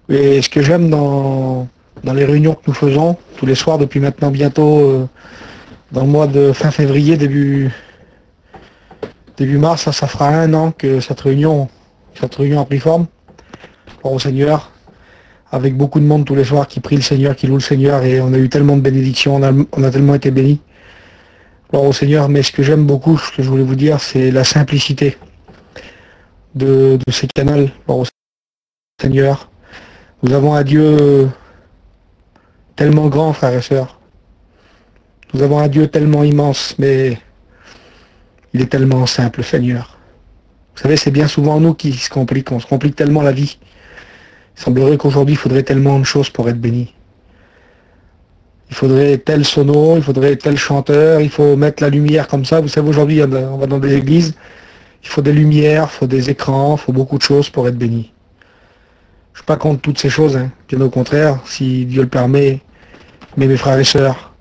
Et ce que j'aime dans les réunions que nous faisons tous les soirs depuis maintenant bientôt dans le mois de fin février, début mars, ça fera 1 an que cette réunion a pris forme. Gloire au Seigneur, avec beaucoup de monde tous les soirs qui prie le Seigneur, qui loue le Seigneur, et on a eu tellement de bénédictions, on a tellement été bénis. Gloire au Seigneur, mais ce que j'aime beaucoup, ce que je voulais vous dire, c'est la simplicité de ces canaux. Gloire au Seigneur. Nous avons un Dieu tellement grand, frères et sœurs. Nous avons un Dieu tellement immense, mais il est tellement simple, Seigneur. Vous savez, c'est bien souvent nous qui se compliquons. On se complique tellement la vie. Il semblerait qu'aujourd'hui, il faudrait tellement de choses pour être béni. Il faudrait tel sono, il faudrait tel chanteur, il faut mettre la lumière comme ça. Vous savez, aujourd'hui, on va dans des églises, il faut des lumières, il faut des écrans, il faut beaucoup de choses pour être béni. Je ne suis pas contre toutes ces choses, hein. Bien au contraire, si Dieu le permet, mais mes frères et sœurs,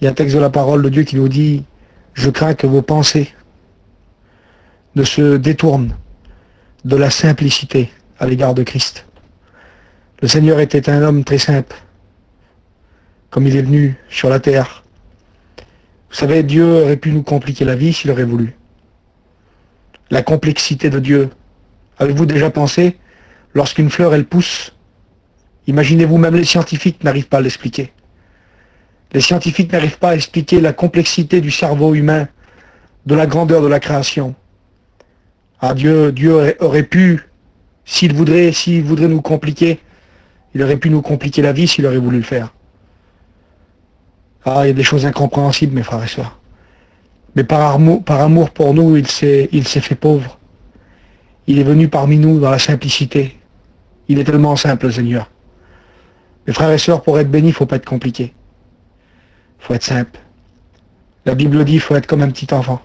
il y a un texte de la parole de Dieu qui nous dit « Je crains que vos pensées ne se détournent de la simplicité à l'égard de Christ. » Le Seigneur était un homme très simple, comme il est venu sur la terre. Vous savez, Dieu aurait pu nous compliquer la vie s'il aurait voulu. La complexité de Dieu. Avez-vous déjà pensé, lorsqu'une fleur, elle pousse, imaginez-vous, même les scientifiques n'arrivent pas à l'expliquer. Les scientifiques n'arrivent pas à expliquer la complexité du cerveau humain, de la grandeur de la création. Ah, Dieu aurait pu, s'il voudrait nous compliquer, il aurait pu nous compliquer la vie s'il aurait voulu le faire. Ah, il y a des choses incompréhensibles, mes frères et sœurs. Mais par amour pour nous, il s'est fait pauvre. Il est venu parmi nous dans la simplicité. Il est tellement simple, le Seigneur. Mes frères et sœurs, pour être bénis, il ne faut pas être compliqué. Il faut être simple. La Bible dit qu'il faut être comme un petit enfant.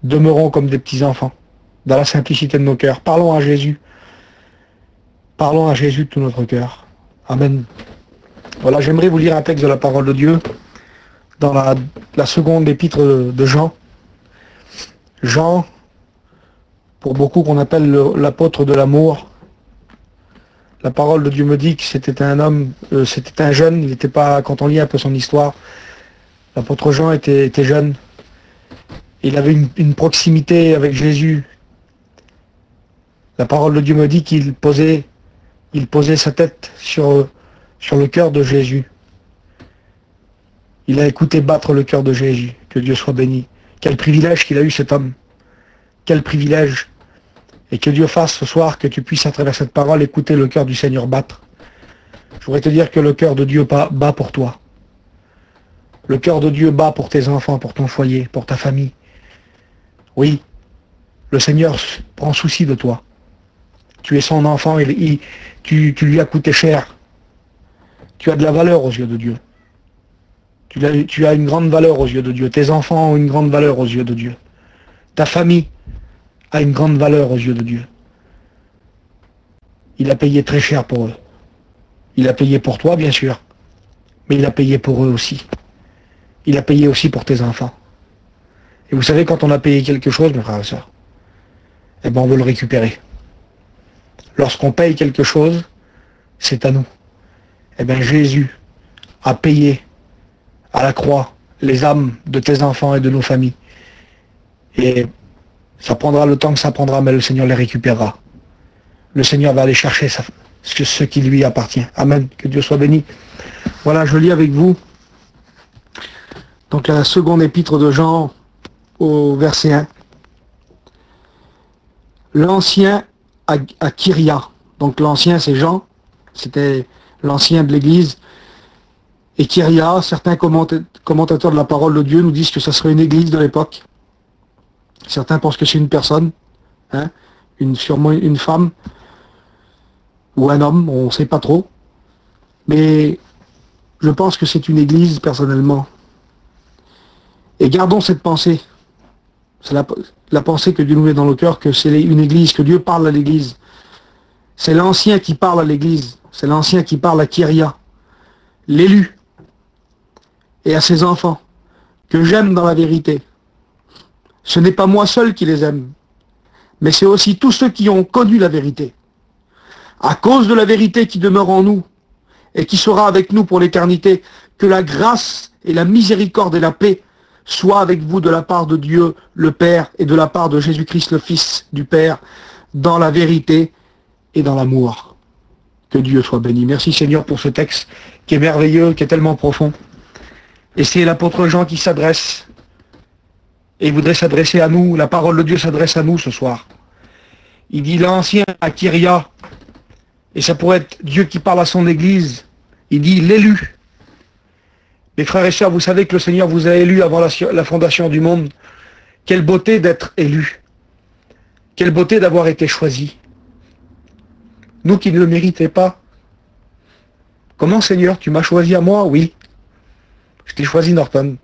Demeurons comme des petits enfants, dans la simplicité de nos cœurs. Parlons à Jésus. Parlons à Jésus de tout notre cœur. Amen. Voilà, j'aimerais vous lire un texte de la parole de Dieu dans la seconde épître de Jean. Jean, pour beaucoup qu'on appelle l'apôtre de l'amour. La parole de Dieu me dit que c'était un homme, c'était un jeune, il n'était pas, quand on lit un peu son histoire, l'apôtre Jean était jeune. Il avait une proximité avec Jésus. La parole de Dieu me dit qu'il posait sa tête sur le cœur de Jésus. Il a écouté battre le cœur de Jésus. Que Dieu soit béni. Quel privilège qu'il a eu, cet homme. Quel privilège. Et que Dieu fasse ce soir que tu puisses, à travers cette parole, écouter le cœur du Seigneur battre. Je voudrais te dire que le cœur de Dieu bat pour toi. Le cœur de Dieu bat pour tes enfants, pour ton foyer, pour ta famille. Oui, le Seigneur prend souci de toi. Tu es son enfant, tu lui as coûté cher. Tu as de la valeur aux yeux de Dieu. Tu as une grande valeur aux yeux de Dieu. Tes enfants ont une grande valeur aux yeux de Dieu. Ta famille a une grande valeur aux yeux de Dieu. Il a payé très cher pour eux. Il a payé pour toi, bien sûr, mais il a payé pour eux aussi. Il a payé aussi pour tes enfants. Et vous savez, quand on a payé quelque chose, mes frères et sœurs, eh ben on veut le récupérer. Lorsqu'on paye quelque chose, c'est à nous. Eh bien, Jésus a payé à la croix les âmes de tes enfants et de nos familles. Et ça prendra le temps que ça prendra, mais le Seigneur les récupérera. Le Seigneur va aller chercher ce qui lui appartient. Amen. Que Dieu soit béni. Voilà, je lis avec vous donc la seconde épître de Jean au verset 1. L'ancien à Kyria. Donc l'ancien c'est Jean, c'était l'ancien de l'église. Et Kyria, certains commentateurs de la parole de Dieu nous disent que ça serait une église de l'époque. Certains pensent que c'est une personne, hein, sûrement une femme, ou un homme, on ne sait pas trop. Mais je pense que c'est une église personnellement. Et gardons cette pensée. C'est la pensée que Dieu nous met dans le cœur, que c'est une église, que Dieu parle à l'église. C'est l'ancien qui parle à l'église. C'est l'ancien qui parle à Kyria, l'élu, et à ses enfants, que j'aime dans la vérité. Ce n'est pas moi seul qui les aime, mais c'est aussi tous ceux qui ont connu la vérité. à cause de la vérité qui demeure en nous et qui sera avec nous pour l'éternité, que la grâce et la miséricorde et la paix soient avec vous de la part de Dieu le Père et de la part de Jésus-Christ le Fils du Père, dans la vérité et dans l'amour. Que Dieu soit béni. Merci Seigneur pour ce texte qui est merveilleux, qui est tellement profond. Et c'est l'apôtre Jean qui s'adresse. Et il voudrait s'adresser à nous. La parole de Dieu s'adresse à nous ce soir. Il dit l'ancien à Kyria. Et ça pourrait être Dieu qui parle à son Église. Il dit l'élu. Mes frères et sœurs, vous savez que le Seigneur vous a élus avant la fondation du monde. Quelle beauté d'être élus. Quelle beauté d'avoir été choisis. Nous qui ne le méritaient pas. Comment Seigneur, tu m'as choisi à moi? Oui. Je t'ai choisi Norton.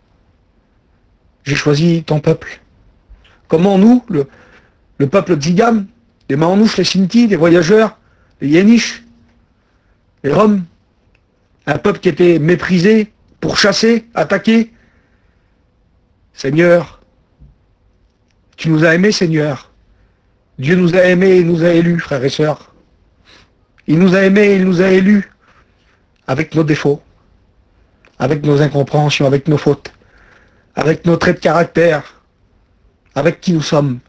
J'ai choisi ton peuple. Comment nous, le peuple Tzigane, les Mahanouches, les Sinti, les voyageurs, les Yéniches, les Roms, un peuple qui était méprisé, pourchassé, attaqué. Seigneur, tu nous as aimés, Seigneur. Dieu nous a aimés et nous a élus, frères et sœurs. Il nous a aimés et il nous a élus avec nos défauts, avec nos incompréhensions, avec nos fautes, avec nos traits de caractère, avec qui nous sommes.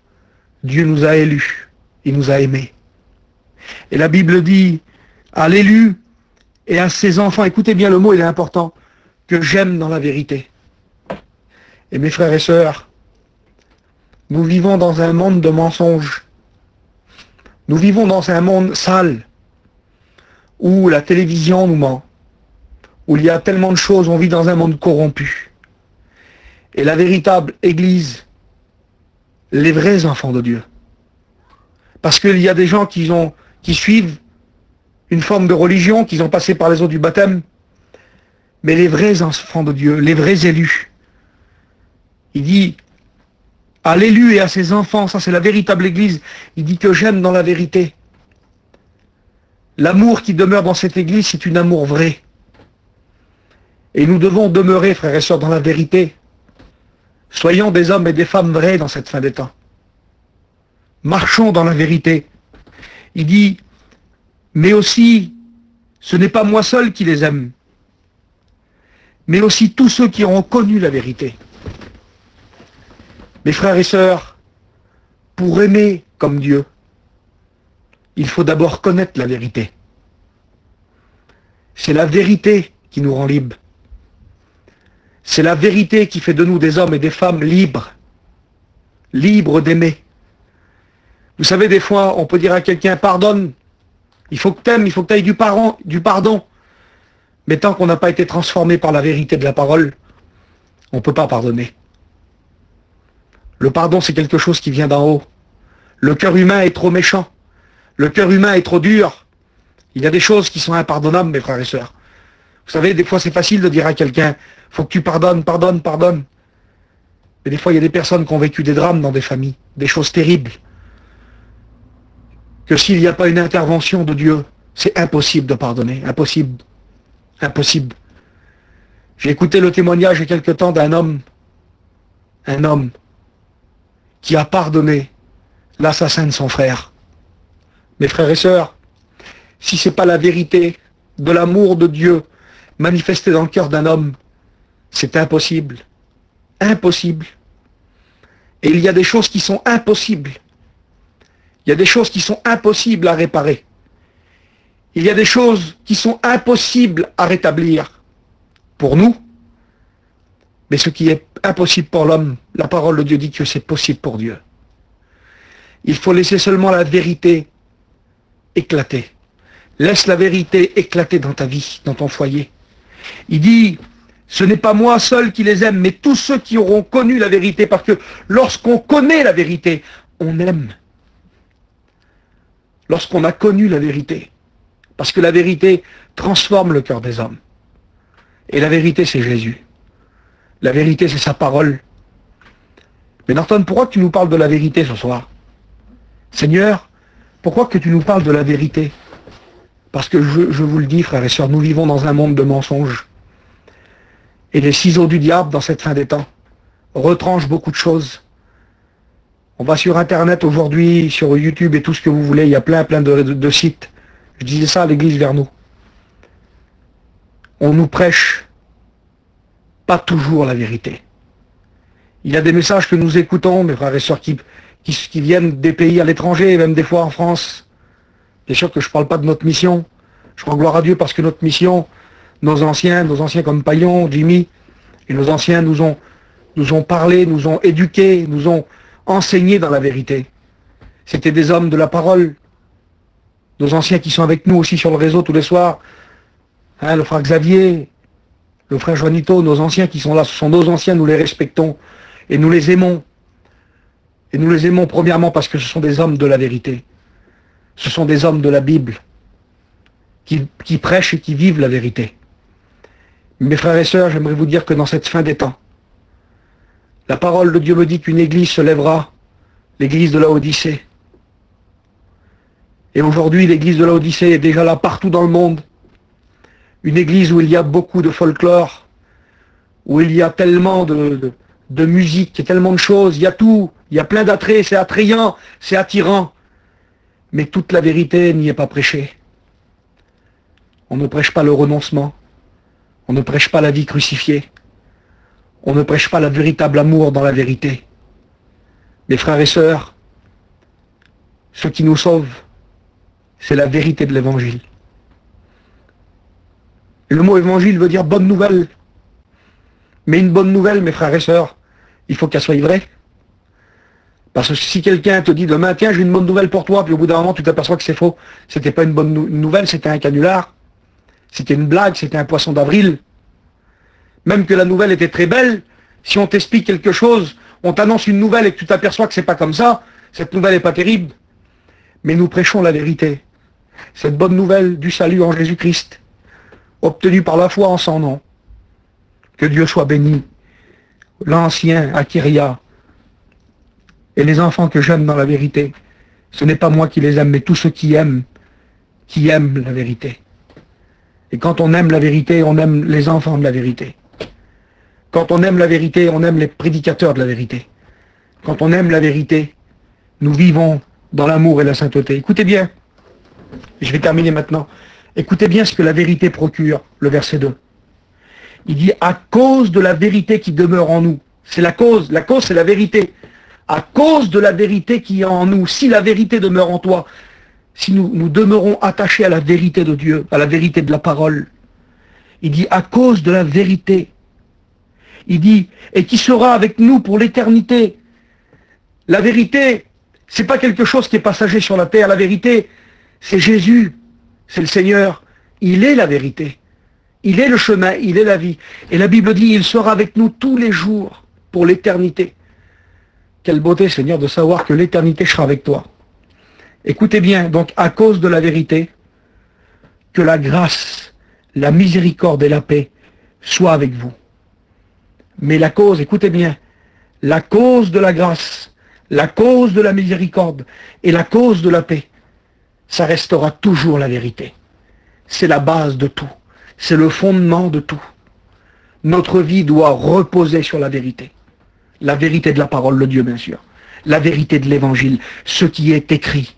Dieu nous a élus, il nous a aimés. Et la Bible dit à l'élu et à ses enfants, écoutez bien le mot, il est important, que j'aime dans la vérité. Et mes frères et sœurs, nous vivons dans un monde de mensonges. Nous vivons dans un monde sale, où la télévision nous ment, où il y a tellement de choses, on vit dans un monde corrompu. Et la véritable Église, les vrais enfants de Dieu. Parce qu'il y a des gens qui suivent une forme de religion, qui ont passé par les eaux du baptême, mais les vrais enfants de Dieu, les vrais élus. Il dit à l'élu et à ses enfants, ça c'est la véritable Église, il dit que j'aime dans la vérité. L'amour qui demeure dans cette Église, c'est un amour vrai. Et nous devons demeurer, frères et sœurs, dans la vérité. Soyons des hommes et des femmes vrais dans cette fin des temps. Marchons dans la vérité. Il dit, mais aussi, ce n'est pas moi seul qui les aime, mais aussi tous ceux qui auront connu la vérité. Mes frères et sœurs, pour aimer comme Dieu, il faut d'abord connaître la vérité. C'est la vérité qui nous rend libres. C'est la vérité qui fait de nous des hommes et des femmes libres. Libres d'aimer. Vous savez, des fois, on peut dire à quelqu'un, pardonne. Il faut que t'aimes, il faut que tu aies du pardon. Mais tant qu'on n'a pas été transformé par la vérité de la parole, on ne peut pas pardonner. Le pardon, c'est quelque chose qui vient d'en haut. Le cœur humain est trop méchant. Le cœur humain est trop dur. Il y a des choses qui sont impardonnables, mes frères et sœurs. Vous savez, des fois, c'est facile de dire à quelqu'un, faut que tu pardonnes, pardonne, pardonne. Mais des fois, il y a des personnes qui ont vécu des drames dans des familles, des choses terribles. Que s'il n'y a pas une intervention de Dieu, c'est impossible de pardonner. Impossible. Impossible. J'ai écouté le témoignage il y a quelque temps d'un homme. Un homme qui a pardonné l'assassin de son frère. Mes frères et sœurs, si ce n'est pas la vérité de l'amour de Dieu manifesté dans le cœur d'un homme, c'est impossible. Impossible. Et il y a des choses qui sont impossibles. Il y a des choses qui sont impossibles à réparer. Il y a des choses qui sont impossibles à rétablir pour nous. Mais ce qui est impossible pour l'homme, la parole de Dieu dit que c'est possible pour Dieu. Il faut laisser seulement la vérité éclater. Laisse la vérité éclater dans ta vie, dans ton foyer. Il dit, ce n'est pas moi seul qui les aime, mais tous ceux qui auront connu la vérité, parce que lorsqu'on connaît la vérité, on aime. Lorsqu'on a connu la vérité, parce que la vérité transforme le cœur des hommes. Et la vérité, c'est Jésus. La vérité, c'est sa parole. Mais Norton, pourquoi tu nous parles de la vérité ce soir? Seigneur, pourquoi que tu nous parles de la vérité? Parce que je vous le dis, frères et sœurs, nous vivons dans un monde de mensonges. Et les ciseaux du diable, dans cette fin des temps, retranchent beaucoup de choses. On va sur Internet aujourd'hui, sur YouTube et tout ce que vous voulez, il y a plein de sites. Je disais ça à l'église vers nous. On nous prêche pas toujours la vérité. Il y a des messages que nous écoutons, mes frères et sœurs, qui viennent des pays à l'étranger, même des fois en France. Bien sûr que je ne parle pas de notre mission. Je rends gloire à Dieu parce que notre mission, nos anciens comme Paillon, Jimmy, et nos anciens nous ont parlé, nous ont éduqués, nous ont enseigné dans la vérité. C'était des hommes de la parole. Nos anciens qui sont avec nous aussi sur le réseau tous les soirs. Hein, le frère Xavier, le frère Juanito, nos anciens qui sont là, ce sont nos anciens, nous les respectons et nous les aimons. Et nous les aimons premièrement parce que ce sont des hommes de la vérité. Ce sont des hommes de la Bible qui prêchent et qui vivent la vérité. Mes frères et sœurs, j'aimerais vous dire que dans cette fin des temps, la parole de Dieu me dit qu'une église se lèvera, l'église de Laodicée. Et aujourd'hui, l'église de Laodicée est déjà là partout dans le monde. Une église où il y a beaucoup de folklore, où il y a tellement de musique, tellement de choses, il y a tout, il y a plein d'attraits, c'est attrayant, c'est attirant. Mais toute la vérité n'y est pas prêchée. On ne prêche pas le renoncement, on ne prêche pas la vie crucifiée, on ne prêche pas le véritable amour dans la vérité. Mes frères et sœurs, ce qui nous sauve, c'est la vérité de l'évangile. Et le mot évangile veut dire bonne nouvelle. Mais une bonne nouvelle, mes frères et sœurs, il faut qu'elle soit vraie. Parce que si quelqu'un te dit demain, tiens, j'ai une bonne nouvelle pour toi, puis au bout d'un moment, tu t'aperçois que c'est faux. C'était pas une bonne nouvelle, c'était un canular. C'était une blague, c'était un poisson d'avril. Même que la nouvelle était très belle, si on t'explique quelque chose, on t'annonce une nouvelle et que tu t'aperçois que c'est pas comme ça, cette nouvelle n'est pas terrible. Mais nous prêchons la vérité. Cette bonne nouvelle du salut en Jésus-Christ, obtenue par la foi en son nom. Que Dieu soit béni. L'ancien Akiria et les enfants que j'aime dans la vérité, ce n'est pas moi qui les aime, mais tous ceux qui aiment la vérité. Et quand on aime la vérité, on aime les enfants de la vérité. Quand on aime la vérité, on aime les prédicateurs de la vérité. Quand on aime la vérité, nous vivons dans l'amour et la sainteté. Écoutez bien, je vais terminer maintenant. Écoutez bien ce que la vérité procure, le verset 2. Il dit, à cause de la vérité qui demeure en nous. C'est la cause c'est la vérité. À cause de la vérité qui est en nous, si la vérité demeure en toi, si nous demeurons attachés à la vérité de Dieu, à la vérité de la parole, il dit, à cause de la vérité, il dit, et qui sera avec nous pour l'éternité. La vérité, c'est pas quelque chose qui est passager sur la terre, la vérité, c'est Jésus, c'est le Seigneur, il est la vérité, il est le chemin, il est la vie. Et la Bible dit, il sera avec nous tous les jours pour l'éternité. Quelle beauté, Seigneur, de savoir que l'éternité sera avec toi. Écoutez bien, donc à cause de la vérité, que la grâce, la miséricorde et la paix soient avec vous. Mais la cause, écoutez bien, la cause de la grâce, la cause de la miséricorde et la cause de la paix, ça restera toujours la vérité. C'est la base de tout. C'est le fondement de tout. Notre vie doit reposer sur la vérité. La vérité de la parole de Dieu, bien sûr. La vérité de l'évangile, ce qui est écrit.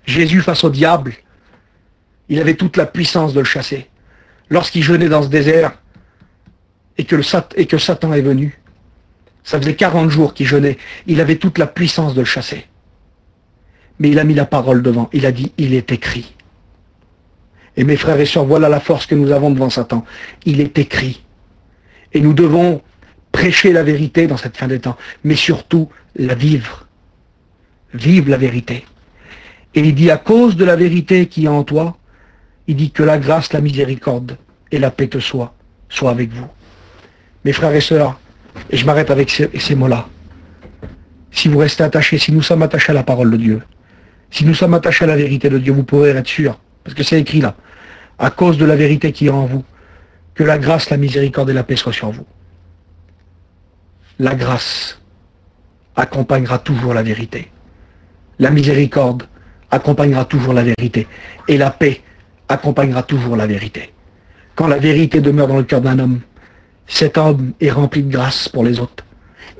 Jésus face au diable, il avait toute la puissance de le chasser. Lorsqu'il jeûnait dans ce désert, et que Satan est venu, ça faisait 40 jours qu'il jeûnait, il avait toute la puissance de le chasser. Mais il a mis la parole devant, il a dit, il est écrit. Et mes frères et sœurs, voilà la force que nous avons devant Satan. Il est écrit. Et nous devons prêcher la vérité dans cette fin des temps, mais surtout la vivre. Vive la vérité. Et il dit, à cause de la vérité qui est en toi, il dit que la grâce, la miséricorde et la paix te soient avec vous. Mes frères et sœurs, et je m'arrête avec ces mots-là. Si vous restez attachés, si nous sommes attachés à la parole de Dieu, si nous sommes attachés à la vérité de Dieu, vous pourrez être sûrs, parce que c'est écrit là, à cause de la vérité qui est en vous, que la grâce, la miséricorde et la paix soient sur vous. La grâce accompagnera toujours la vérité. La miséricorde accompagnera toujours la vérité. Et la paix accompagnera toujours la vérité. Quand la vérité demeure dans le cœur d'un homme, cet homme est rempli de grâce pour les autres,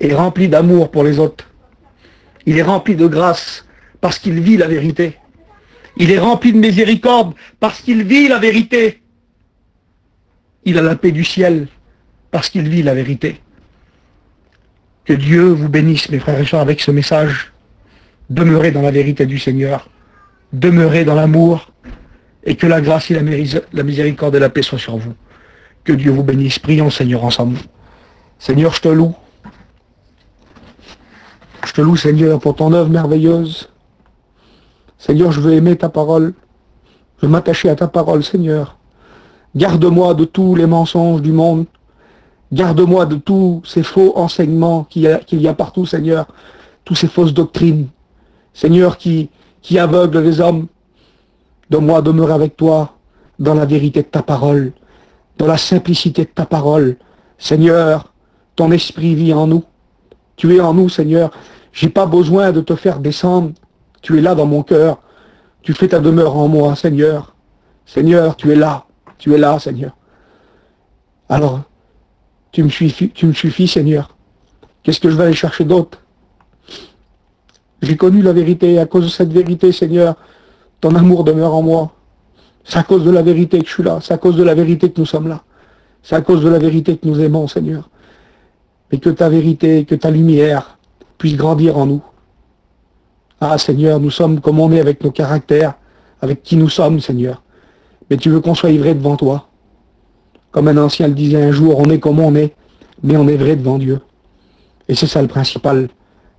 est rempli d'amour pour les autres. Il est rempli de grâce parce qu'il vit la vérité. Il est rempli de miséricorde parce qu'il vit la vérité. Il a la paix du ciel parce qu'il vit la vérité. Que Dieu vous bénisse, mes frères et sœurs, avec ce message. Demeurez dans la vérité du Seigneur. Demeurez dans l'amour. Et que la grâce et la miséricorde et la paix soient sur vous. Que Dieu vous bénisse. Prions, Seigneur, ensemble. Seigneur, je te loue. Je te loue, Seigneur, pour ton œuvre merveilleuse. Seigneur, je veux aimer ta parole. Je veux m'attacher à ta parole, Seigneur. Garde-moi de tous les mensonges du monde. Garde-moi de tous ces faux enseignements qu'il y a partout, Seigneur. Toutes ces fausses doctrines. Seigneur, qui aveuglent les hommes. Donne-moi demeurer avec toi dans la vérité de ta parole, dans la simplicité de ta parole. Seigneur, ton esprit vit en nous. Tu es en nous, Seigneur. J'ai pas besoin de te faire descendre. Tu es là dans mon cœur. Tu fais ta demeure en moi, Seigneur. Seigneur, tu es là. Tu es là, Seigneur. Alors, tu me suffis, Seigneur. Qu'est-ce que je vais aller chercher d'autre? J'ai connu la vérité, et à cause de cette vérité, Seigneur, ton amour demeure en moi. C'est à cause de la vérité que je suis là. C'est à cause de la vérité que nous sommes là. C'est à cause de la vérité que nous aimons, Seigneur. Mais que ta vérité, que ta lumière puisse grandir en nous. Ah, Seigneur, nous sommes comme on est avec nos caractères, avec qui nous sommes, Seigneur. Mais tu veux qu'on soit vrai devant toi. Comme un ancien le disait un jour, on est comme on est, mais on est vrai devant Dieu. Et c'est ça le principal.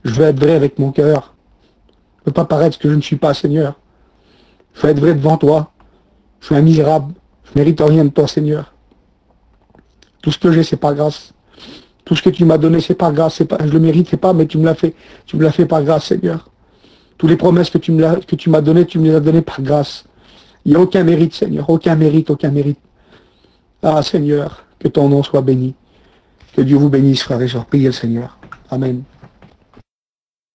Je veux être vrai avec mon cœur. Je ne veux pas paraître ce que je ne suis pas, Seigneur. Je veux être vrai devant toi. Je suis un misérable. Je ne mérite rien de toi, Seigneur. Tout ce que j'ai, c'est par grâce. Tout ce que tu m'as donné, c'est par grâce. Je ne le méritais pas, mais tu me l'as fait. Tu me l'as fait par grâce, Seigneur. Toutes les promesses que tu m'as données, tu me les as données par grâce. Il n'y a aucun mérite, Seigneur. Aucun mérite, aucun mérite. Ah, Seigneur, que ton nom soit béni. Que Dieu vous bénisse, frères et sœurs. Priez le Seigneur. Amen.